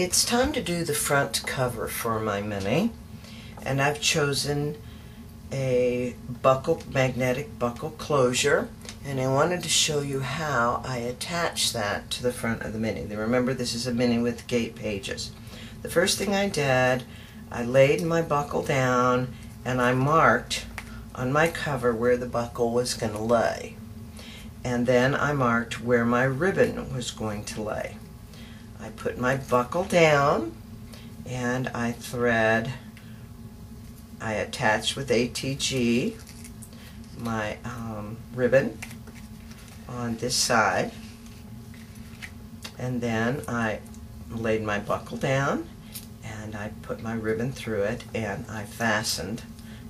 It's time to do the front cover for my mini, and I've chosen a magnetic buckle closure, and I wanted to show you how I attach that to the front of the mini. Remember, this is a mini with gate pages. The first thing I did, I laid my buckle down and I marked on my cover where the buckle was going to lay, and then I marked where my ribbon was going to lay. I put my buckle down and I attached with ATG my ribbon on this side, and then I laid my buckle down and I put my ribbon through it, and I fastened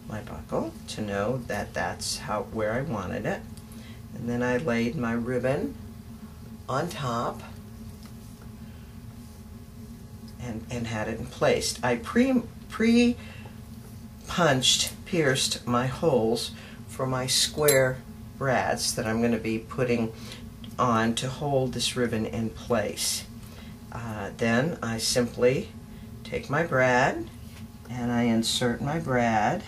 my buckle to know that that's where I wanted it, and then I laid my ribbon on top and had it in place. I pierced my holes for my square brads that I'm going to be putting on to hold this ribbon in place. Then I simply take my brad and I insert my brad.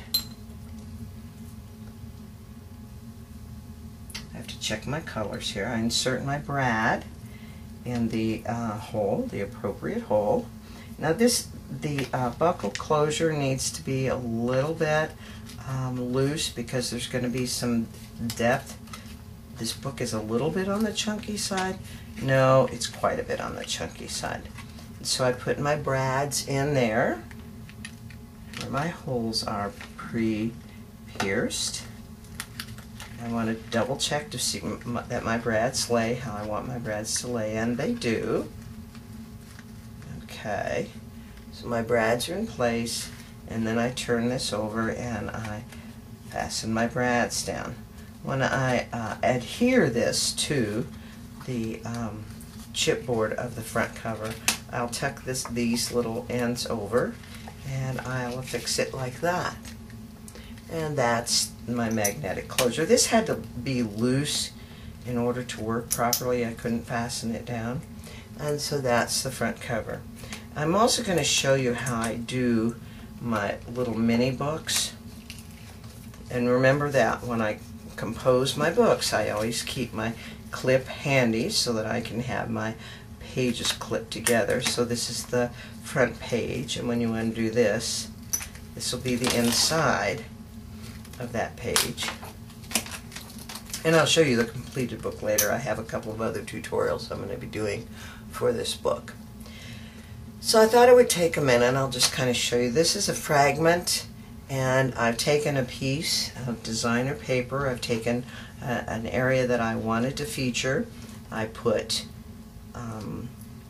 I have to check my colors here. I insert my brad in the hole, the appropriate hole. Now the buckle closure needs to be a little bit loose because there's going to be some depth. This book is a little bit on the chunky side. No, it's quite a bit on the chunky side. And so I put my brads in there where my holes are pre-pierced. I want to double check to see that my brads lay how I want my brads to lay, and they do. Okay, so my brads are in place, and then I turn this over and I fasten my brads down. When I adhere this to the chipboard of the front cover, I'll tuck these little ends over and I'll affix it like that. And that's my magnetic closure. This had to be loose in order to work properly. I couldn't fasten it down. And so that's the front cover. I'm also going to show you how I do my little mini books. And remember that when I compose my books, I always keep my clip handy so that I can have my pages clipped together. So this is the front page, and when you undo this, this will be the inside of that page. And I'll show you the completed book later. I have a couple of other tutorials I'm going to be doing for this book. So I thought it would take a minute. I'll just kind of show you. This is a fragment, and I've taken a piece of designer paper. I've taken an area that I wanted to feature. I put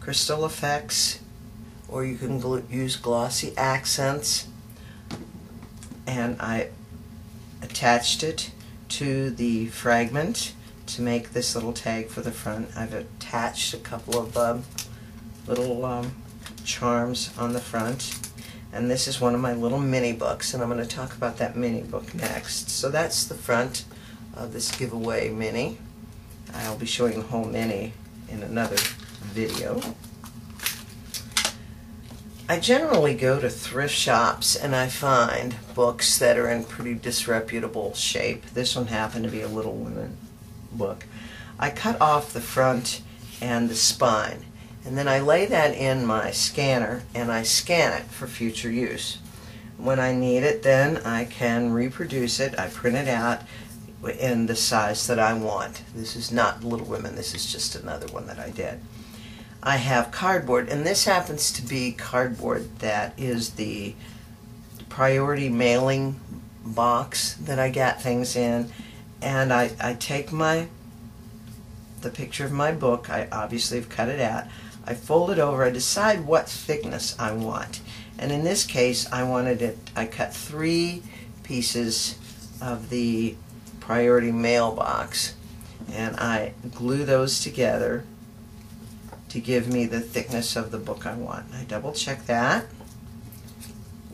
crystal effects, or you can use glossy accents, and I attached it to the fragment to make this little tag for the front. I've attached a couple of little charms on the front, and this is one of my little mini books, and I'm going to talk about that mini book next. So that's the front of this giveaway mini. I'll be showing the whole mini in another video. I generally go to thrift shops and I find books that are in pretty disreputable shape. This one happened to be a Little Women book. I cut off the front and the spine, and then I lay that in my scanner and I scan it for future use. When I need it, then I can reproduce it. I print it out in the size that I want. This is not Little Women, this is just another one that I did. I have cardboard, and this happens to be cardboard that is the priority mailing box that I get things in, and I take the picture of my book. I obviously have cut it out. I fold it over. I decide what thickness I want, and in this case I cut 3 pieces of the priority mail box, and I glue those together to give me the thickness of the book I want. I double check that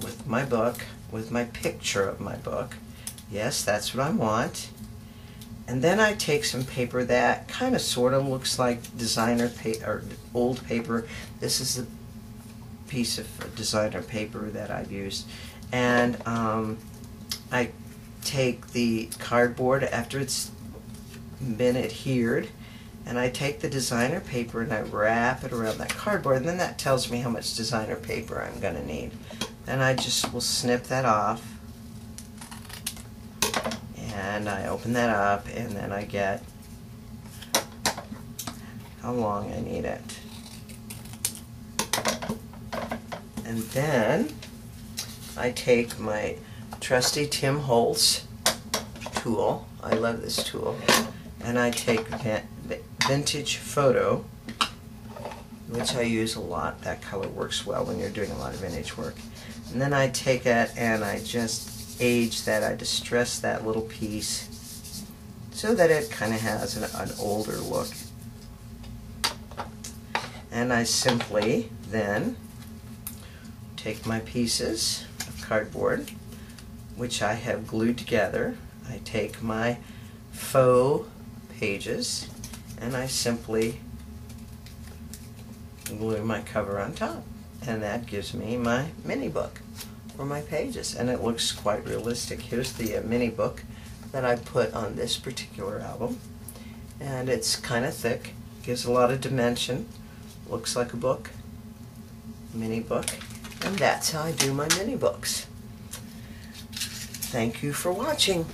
with my book, with my picture of my book. Yes, that's what I want. And then I take some paper that kind of sort of looks like designer paper or old paper. This is piece of designer paper that I've used, and I take the cardboard after it's been adhered, and I take the designer paper and I wrap it around that cardboard, and then that tells me how much designer paper I'm going to need. And I just will snip that off, and I open that up, and then I get how long I need it. And then I take my trusty Tim Holtz tool, I love this tool, and I take Vintage Photo, which I use a lot. That color works well when you're doing a lot of vintage work. And then I take it and I just age that, I distress that little piece so that it kind of has an older look. And I simply then take my pieces of cardboard, which I have glued together. I take my faux pages and I simply glue my cover on top, and that gives me my mini book for my pages, and it looks quite realistic. Here's the mini book that I put on this particular album, and it's kind of thick, gives a lot of dimension, looks like a book, mini book, and that's how I do my mini books. Thank you for watching.